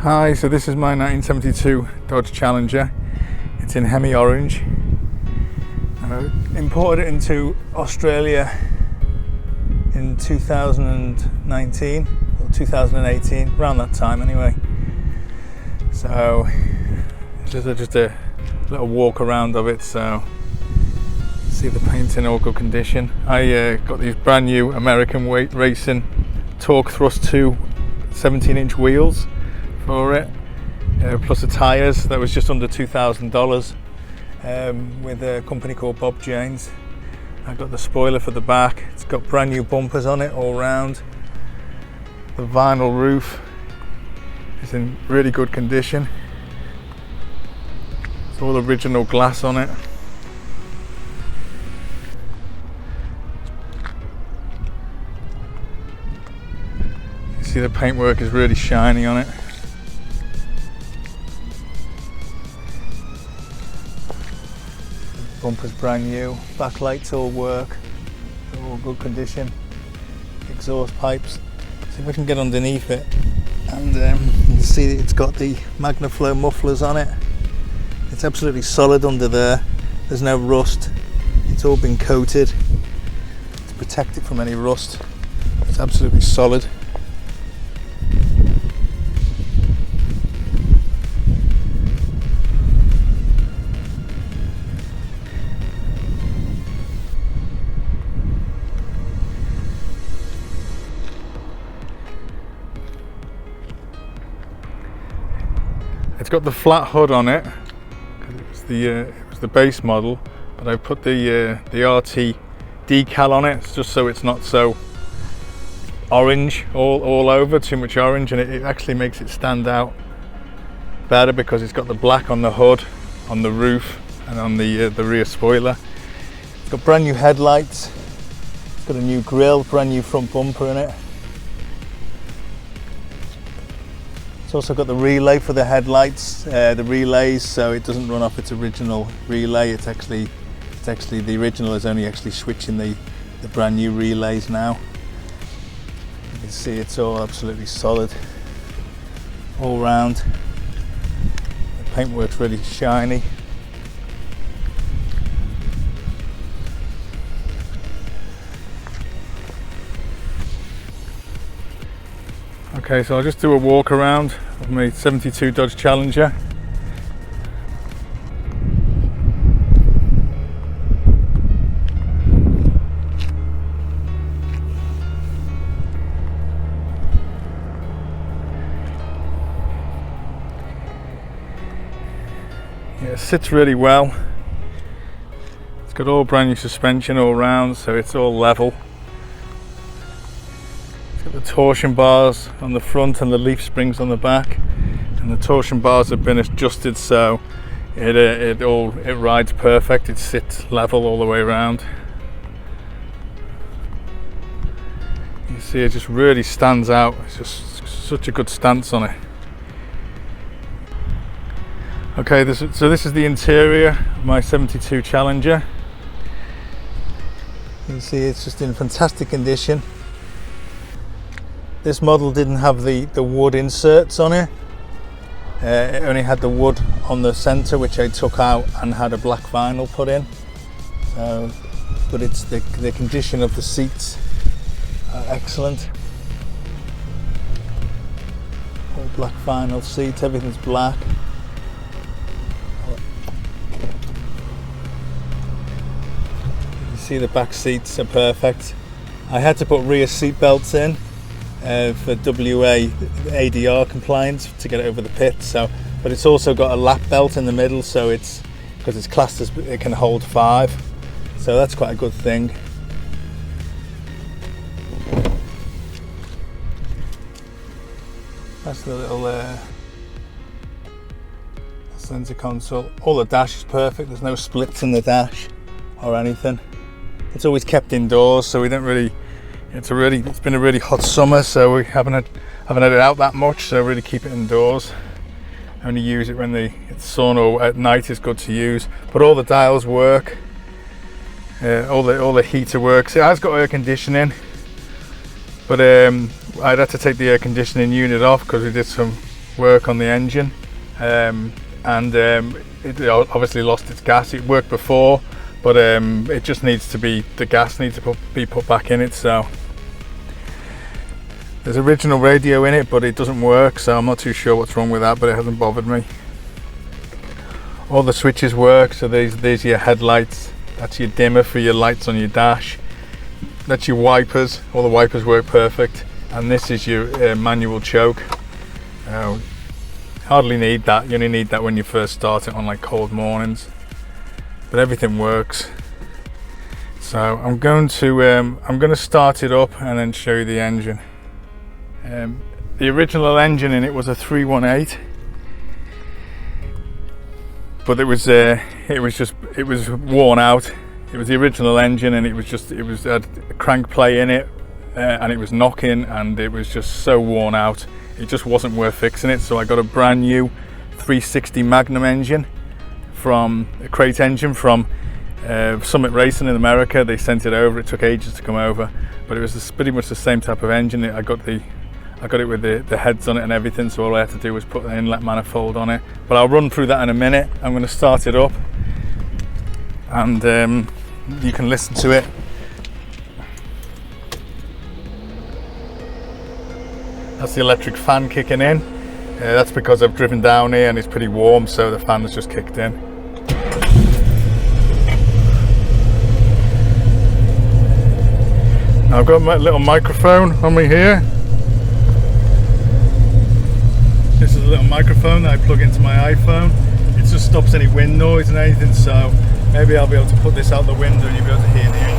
Hi, so this is my 1972 Dodge Challenger. It's in Hemi Orange. I imported it into Australia in 2019 or 2018, around that time anyway. So just a little walk around of it, so see the paint's in all good condition. I got these brand new American Racing Torque Thrust 2 17-inch wheels for it, plus the tyres. That was just under $2,000 with a company called Bob Jane's. I got the spoiler for the back. It's got brand new bumpers on it all round. The vinyl roof is in really good condition. It's all original glass on it. You can see the paintwork is really shiny on it. Bumper's brand new, backlights all work, they're all good condition. Exhaust pipes, see if we can get underneath it, and you can see it's got the Magnum mufflers on it. It's absolutely solid under there, there's no rust, it's all been coated to protect it from any rust. It's absolutely solid. It's got the flat hood on it because it was the base model, but I put the RT decal on it just so it's not so orange all over, too much orange, and it actually makes it stand out better because it's got the black on the hood, on the roof, and on the rear spoiler. It's got brand new headlights. It's got a new grille, brand new front bumper in it. It's also got the relay for the headlights, the relays, so it doesn't run off its original relay. It's actually the original is only actually switching the brand new relays now. You can see it's all absolutely solid all round. The paintwork's really shiny. Okay, so I'll just do a walk around of my 72 Dodge Challenger. Yeah, it sits really well. It's got all brand new suspension all round, so it's all level. The torsion bars on the front and the leaf springs on the back, and the torsion bars have been adjusted so it rides perfect. It sits level all the way around. You see it just really stands out. It's just such a good stance on it. Okay, this is the interior of my 72 Challenger. You can see it's just in fantastic condition. This model didn't have the wood inserts on it. It only had the wood on the centre, which I took out and had a black vinyl put in. So, but it's the condition of the seats are excellent. All black vinyl seats, everything's black. You see the back seats are perfect. I had to put rear seat belts in. For WA ADR compliance to get it over the pit, so but it's also got a lap belt in the middle, so it's because it's classed as it can hold 5, so that's quite a good thing. That's the little center console. All the dash is perfect, there's no splits in the dash or anything. It's always kept indoors, so we don't really. It's been a really hot summer, so we haven't had it out that much, so really keep it indoors. Only use it when it's sun or at night is good to use. But all the dials work, all the heater works. It has got air conditioning, but I'd had to take the air conditioning unit off because we did some work on the engine, and it obviously lost its gas. It worked before, but it just needs to be, the gas needs to be put back in it. So there's original radio in it, but it doesn't work, so I'm not too sure what's wrong with that, but it hasn't bothered me. All the switches work, so there's your headlights, that's your dimmer for your lights on your dash, that's your wipers, all the wipers work perfect, and this is your manual choke. Hardly need that, you only need that when you first start it on like cold mornings, but everything works. So I'm going to start it up and then show you the engine. The original engine in it was a 318, but it was worn out. It was the original engine, and it had a crank play in it, and it was knocking, and it was just so worn out. It just wasn't worth fixing it. So I got a brand new 360 Magnum engine, from a crate engine from Summit Racing in America. They sent it over. It took ages to come over, but it was pretty much the same type of engine. I got it with the heads on it and everything, so all I had to do was put the inlet manifold on it. But I'll run through that in a minute. I'm going to start it up, and you can listen to it. That's the electric fan kicking in. That's because I've driven down here and it's pretty warm, so the fan has just kicked in. Now I've got my little microphone on me here. This is a little microphone that I plug into my iPhone. It just stops any wind noise and anything, so maybe I'll be able to put this out the window and you'll be able to hear the engine.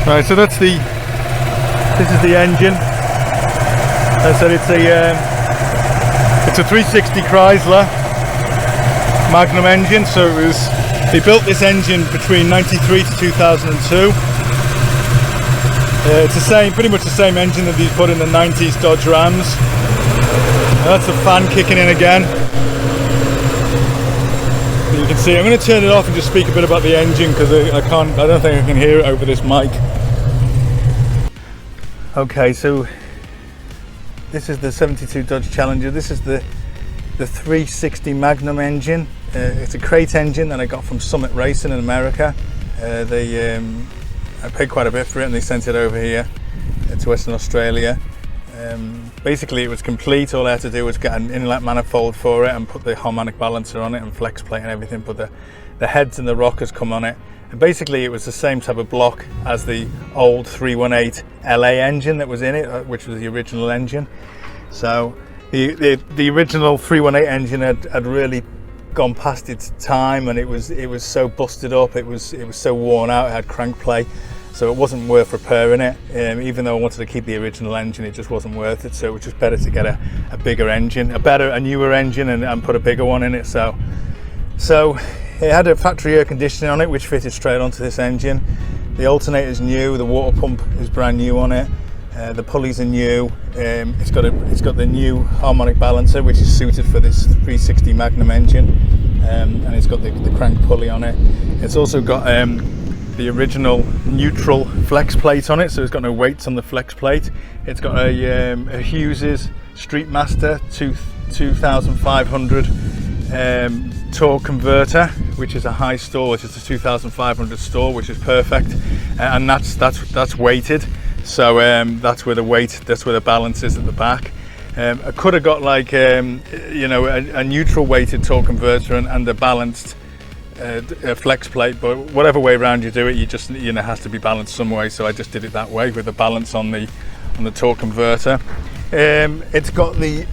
Right, so this is the engine. As I said, it's a 360 Chrysler Magnum engine. So they built this engine between 93 to 2002. It's pretty much the same engine that they put in the 90s Dodge Rams. That's the fan kicking in again. You can see, I'm going to turn it off and just speak a bit about the engine, because I don't think I can hear it over this mic. Okay, so this is the 72 Dodge Challenger. This is the 360 Magnum engine. It's a crate engine that I got from Summit Racing in America. I paid quite a bit for it, and they sent it over here to Western Australia. Basically, it was complete. All I had to do was get an inlet manifold for it and put the harmonic balancer on it and flex plate and everything, but the heads and the rockers come on it. And basically, it was the same type of block as the old 318 LA engine that was in it, which was the original engine. So the original 318 engine had really gone past its time, and it was so busted up. It was so worn out. It had crank play. So it wasn't worth repairing it. Even though I wanted to keep the original engine, it just wasn't worth it. So it was just better to get a bigger engine, a newer engine, and put a bigger one in it. So it had a factory air conditioning on it, which fitted straight onto this engine. The alternator's new, the water pump is brand new on it. The pulleys are new. It's got the new harmonic balancer, which is suited for this 360 Magnum engine, and it's got the crank pulley on it. It's also got the original neutral flex plate on it, so it's got no weights on the flex plate. It's got a Hughes's Streetmaster 2500 torque converter, which is a high stall, which is a 2500 stall, which is perfect, and that's weighted. So that's where the balance is at the back. I could have got like a neutral weighted torque converter and a balanced flex plate, but whatever way around you do it, it has to be balanced some way. So I just did it that way with the balance on the torque converter. It's got the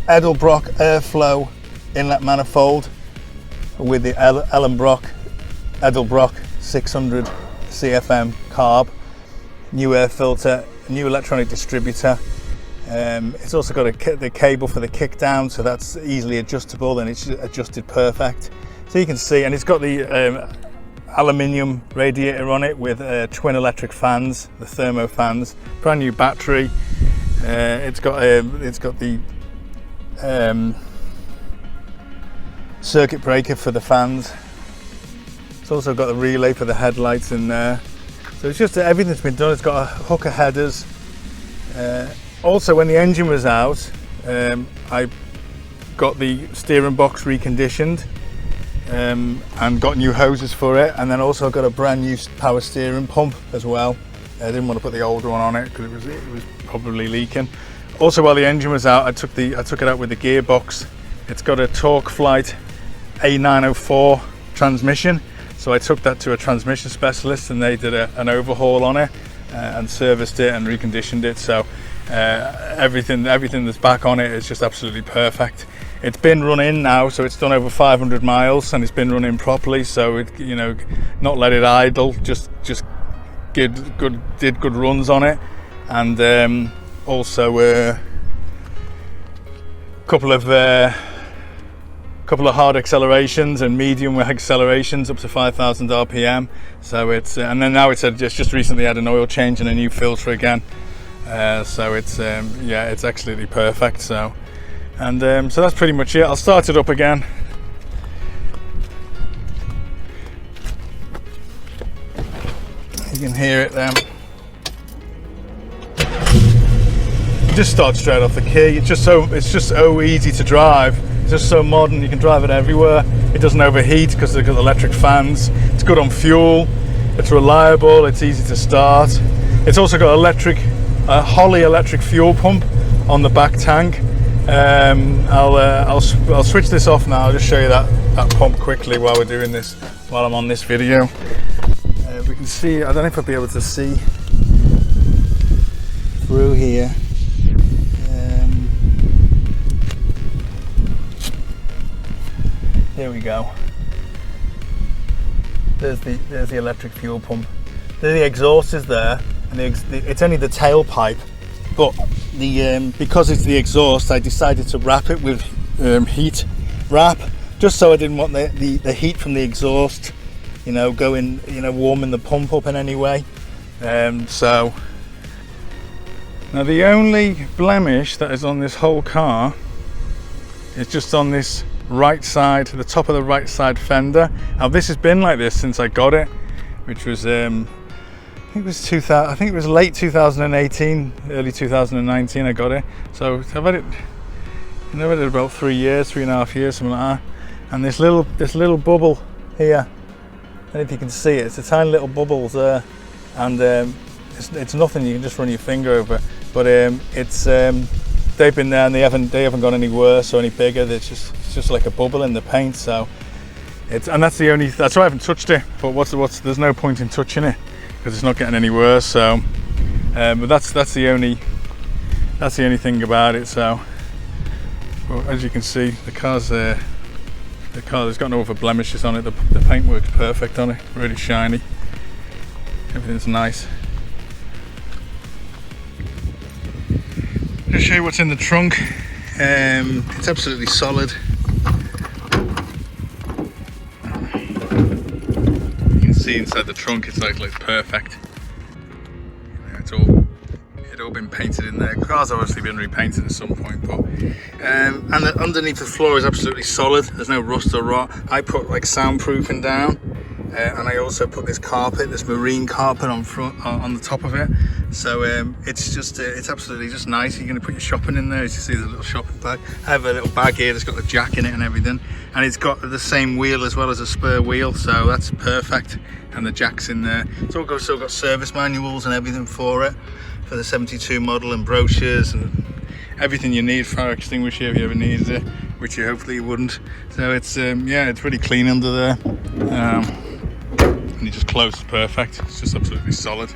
Edelbrock airflow inlet manifold, with the Edelbrock 600 CFM carb, new air filter, new electronic distributor. It's also got the cable for the kick down, so that's easily adjustable, and it's adjusted perfect. So you can see, and it's got the aluminium radiator on it with twin electric fans, the thermo fans, brand new battery. It's got the circuit breaker for the fans. It's also got the relay for the headlights in there. So it's just everything's been done. It's got a hook of headers. Also, when the engine was out, I got the steering box reconditioned and got new hoses for it, and then also got a brand new power steering pump as well. I didn't want to put the older one on it because it was probably leaking. Also, while the engine was out, I took it out with the gearbox. It's got a Torque Flight A904 transmission, so I took that to a transmission specialist, and they did an overhaul on it and serviced it and reconditioned it. So everything that's back on it is just absolutely perfect. It's been running now, so it's done over 500 miles, and it's been running properly. So it, not let it idle, just did good runs on it, and also a couple of hard accelerations and medium accelerations up to 5,000 RPM. So it's and then now it's just recently had an oil change and a new filter again. So it's it's absolutely perfect. So so that's pretty much it. I'll start it up again. You can hear it then. Just start straight off the key. It's just so easy to drive. It's just so modern. You can drive it everywhere. It doesn't overheat because they've got electric fans. It's good on fuel. It's reliable. It's easy to start. It's also got a Holly electric fuel pump on the back tank. I'll switch this off now. I'll just show you that pump quickly while we're doing this. While I'm on this video, we can see. I don't know if I'll be able to see through here. Here we go. There's the electric fuel pump. The exhaust is there, and it's only the tailpipe. But because it's the exhaust, I decided to wrap it with heat wrap, just so I didn't want the heat from the exhaust, going, warming the pump up in any way. So now the only blemish that is on this whole car is just on this right side, the top of the right side fender. Now this has been like this since I got it, which was I think it was late 2018, early 2019 I got it. So I've had it about 3.5 years, something like that. And this little bubble here, I don't know if you can see it, it's a tiny little bubble there, and it's nothing, you can just run your finger over. But they've been there, and they haven't got any worse or any bigger. It's just like a bubble in the paint. So that's why I haven't touched it. But there's no point in touching it because it's not getting any worse. So but that's the only thing about it. So well, as you can see, the car's got no other blemishes on it. The paint works perfect on it, really shiny, everything's nice. Just show you what's in the trunk. It's absolutely solid. You can see inside the trunk, it's like perfect. It's all been painted in there. The car's obviously been repainted at some point, but and underneath the floor is absolutely solid. There's no rust or rot. I put like soundproofing down, and I also put this marine carpet on the top of it. So it's absolutely just nice. You're going to put your shopping in there. As you see, there's a little shopping bag. I have a little bag here that's got the jack in it and everything, and it's got the same wheel as well as a spare wheel, so that's perfect. And the jack's in there. It's still got service manuals and everything for it, for the 72 model, and brochures and everything you need. Fire extinguisher if you ever needed it, which hopefully you wouldn't. So it's it's really clean under there, and you just close perfect. It's just absolutely solid.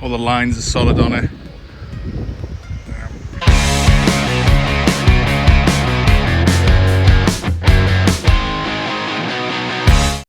All the lines are solid on it.